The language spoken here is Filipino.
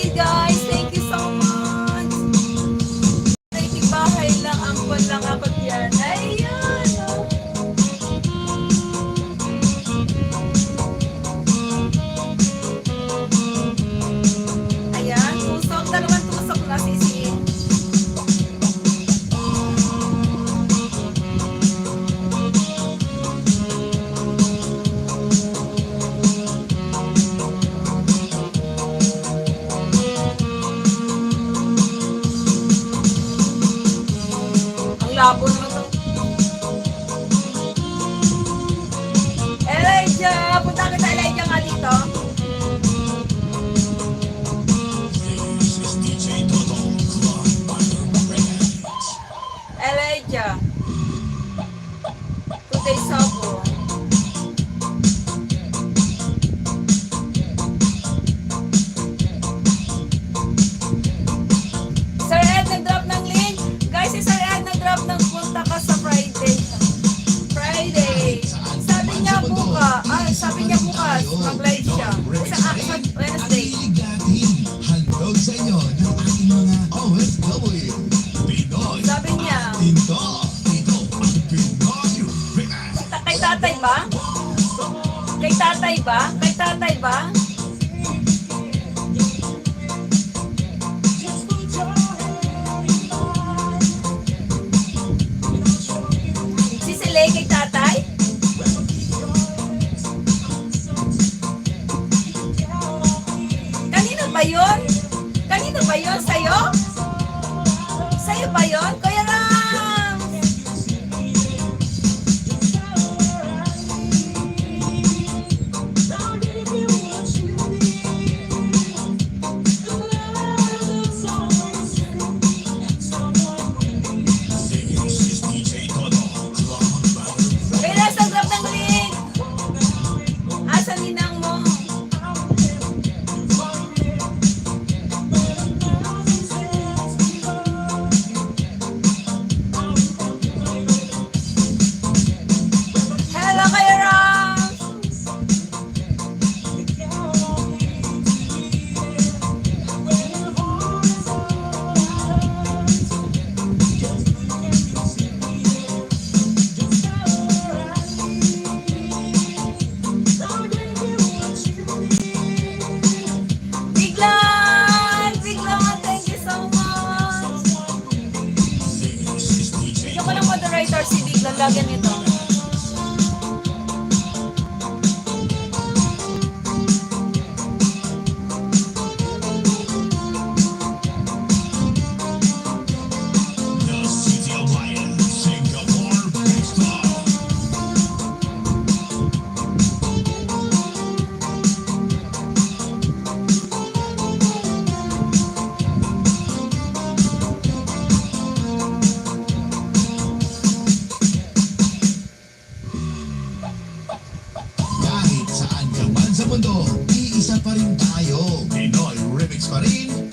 Hi guys, thank you so much. Bahay lang, angkol lang ako diyan. Ayan. Ayan, tusok. Dalawang tusok na sisiin. Labo naman to. Elijah! Punta kita Elijah nga dito. Elijah. Today Sabo. Sir Ed, nag-drop ng link. Guys, si Sir Ed nag-drop ng punta ka sa Friday. Friday. Sabi niya bukas, mag-live siya. Sa Wednesday. Handog sa inyo ng ating mga OFW. Pinoy. Sabi niya. Ito ang Pinoy Remix. Kay tatay ba? Kay tatay ba? Kay tatay ba? Si Sile kay tatay? Kanino ba yun? Kanino ba yun? Sa'yo? Sa'yo ba yun? Kuya Ram! Kaya sa drop ng link! Asa ninang mo? Hello, Kuya Ram! Biglan! Biglan! Thank you so much! Bigyan ko ng moderator si Biglan. Lagyan nito. The City of Lion, Singapore, Bista. Kahit saan ka man sa mundo, iisa pa rin tayo. Pinoy Remix pa rin